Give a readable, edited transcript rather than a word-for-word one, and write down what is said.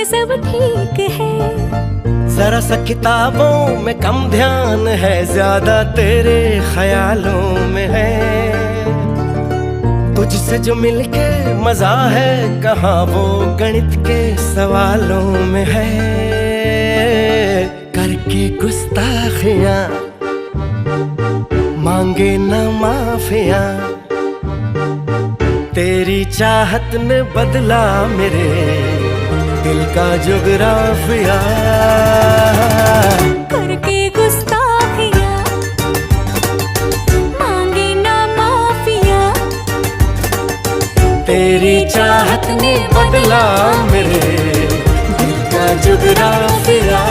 सब ठीक है। जरा सा किताबों में कम ध्यान है, ज्यादा तेरे ख्यालों में है। तुझसे जो मिलके मजा है, कहाँ वो गणित के सवालों में है। करके गुस्ताखियां मांगे न माफिया, तेरी चाहत ने बदला मेरे दिल का जुगराफिया। करके गुस्ताखियां मांगे ना माफिया, तेरी चाहत ने बदला मेरे दिल का जुगराफिया।